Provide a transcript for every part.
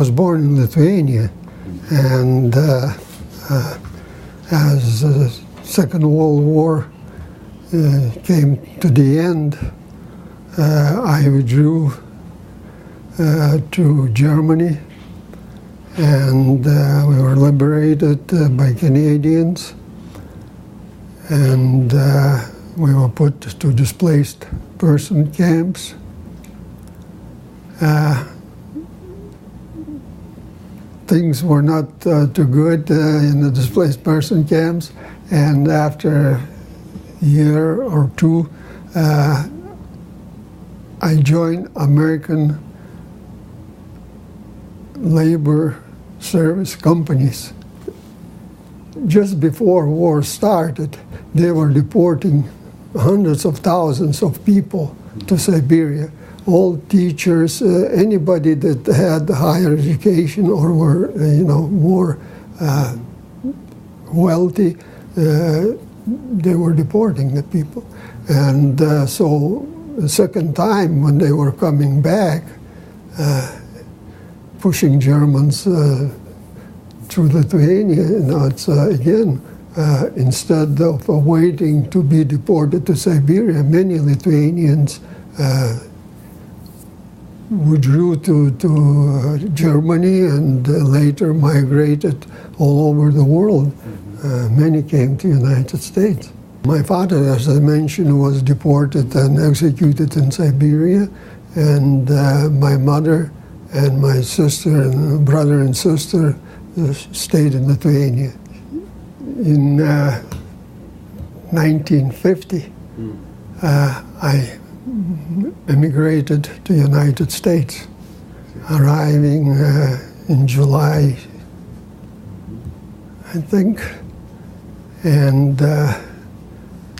was born in Lithuania, and as the Second World War came to the end, I withdrew to Germany, and we were liberated by Canadians, and we were put to displaced person camps. Things were not too good in the displaced person camps, and after a year or two, I joined American labor service companies. Just before war started, they were deporting hundreds of thousands of people to Siberia. All teachers, anybody that had higher education or were, more wealthy, they were deporting the people. And so the second time when they were coming back, pushing Germans through Lithuania, it's again, instead of waiting to be deported to Siberia, many Lithuanians withdrew to Germany and later migrated all over the world. Many came to the United States. My father, as I mentioned, was deported and executed in Siberia, and my mother and my sister and brother and sister stayed in Lithuania. In 1950, I emigrated to the United States, arriving in July, I think, and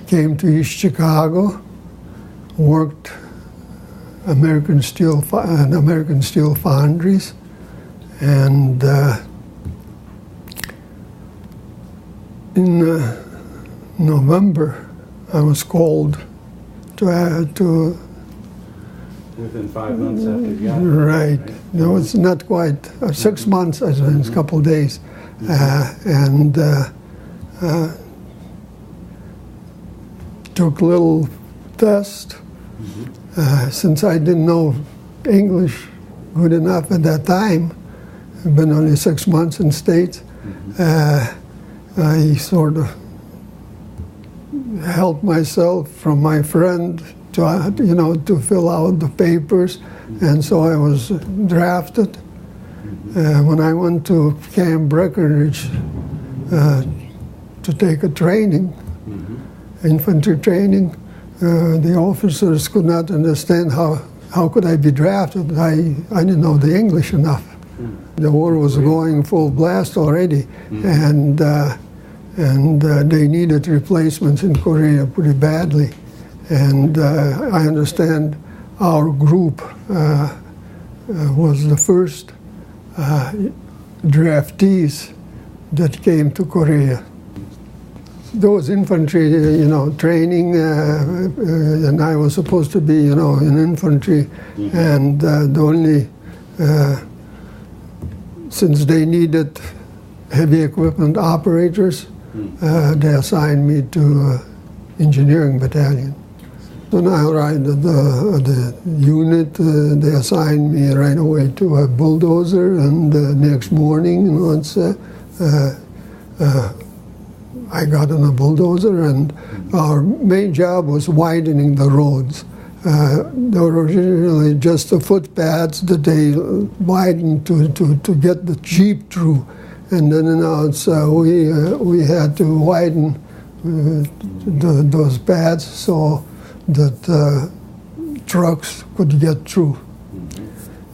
came to East Chicago, worked American steel foundries, and in November I was called to within 5 months after you got there. Right. No, it's not quite 6 months. I think it's a couple of days, and took a little test. Since I didn't know English good enough at that time, I've been only 6 months in States. I sort of helped myself from my friend to fill out the papers, and so I was drafted. When I went to Camp Breckenridge to take a training, infantry training, the officers could not understand how could I be drafted. I didn't know the English enough. The war was going full blast already, and they needed replacements in Korea pretty badly. And I understand our group was the first draftees that came to Korea. There was infantry, training, and I was supposed to be, in infantry, and the only, since they needed heavy equipment operators, they assigned me to engineering battalion. When I arrived at the unit, they assigned me right away to a bulldozer, and the next morning, I got on a bulldozer, and our main job was widening the roads. They were originally just the footpaths that they widened to get the Jeep through, and then we had to widen those paths so that trucks could get through,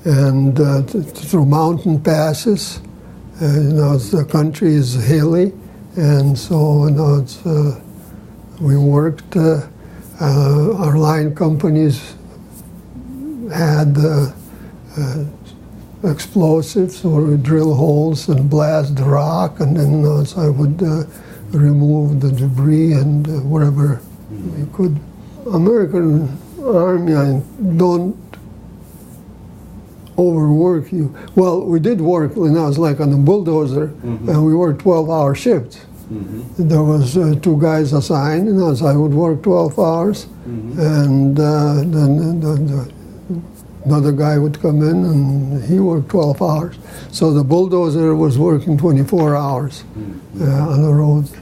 and through mountain passes. The country is hilly. And so we worked, our line companies had explosives, or we drill holes and blast the rock, and then I would remove the debris and wherever we could. American Army, I don't overwork you. Well, we did work, it's like on a bulldozer, and we worked 12-hour shifts. There was 2 guys assigned, so I would work 12 hours, and then another guy would come in and he worked 12 hours. So the bulldozer was working 24 hours on the roads.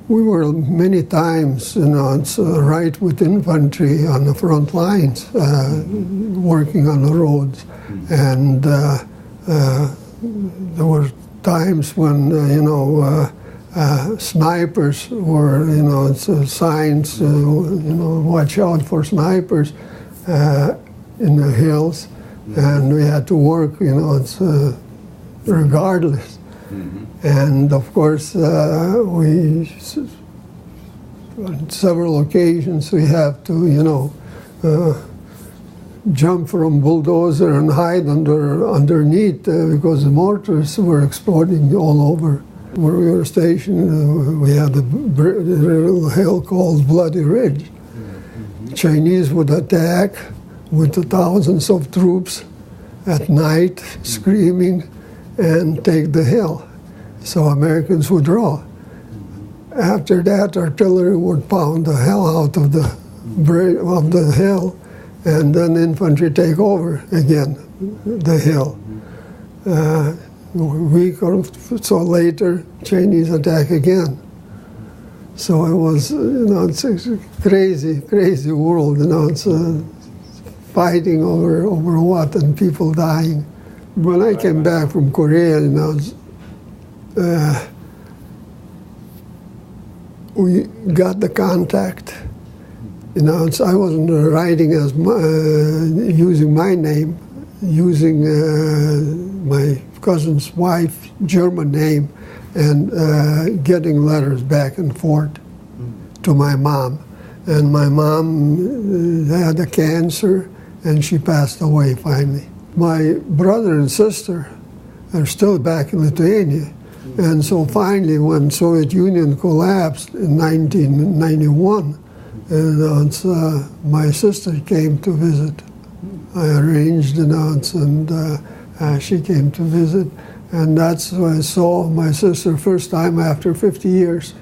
We were many times, right with infantry on the front lines, working on the roads. And there were times when, snipers were, signs, watch out for snipers in the hills. And we had to work, regardless. And of course, on several occasions, we have to, jump from bulldozer and hide underneath because the mortars were exploding all over. Where we were stationed, we had a little hill called Bloody Ridge. Chinese would attack with the thousands of troops at night, screaming, and take the hill. So Americans would draw. After that, artillery would pound the hell out of the hill, and then infantry take over again the hill. A week or so later, Chinese attack again. So it was, it's a crazy world. It's fighting over what and people dying. When I came back from Korea, we got the contact. I wasn't writing as using my name, using my cousin's wife's German name, and getting letters back and forth to my mom. And my mom had a cancer, and she passed away finally. My brother and sister are still back in Lithuania. And so finally, when Soviet Union collapsed in 1991, and my sister came to visit. I arranged an aunt, and she came to visit. And that's when I saw my sister first time after 50 years.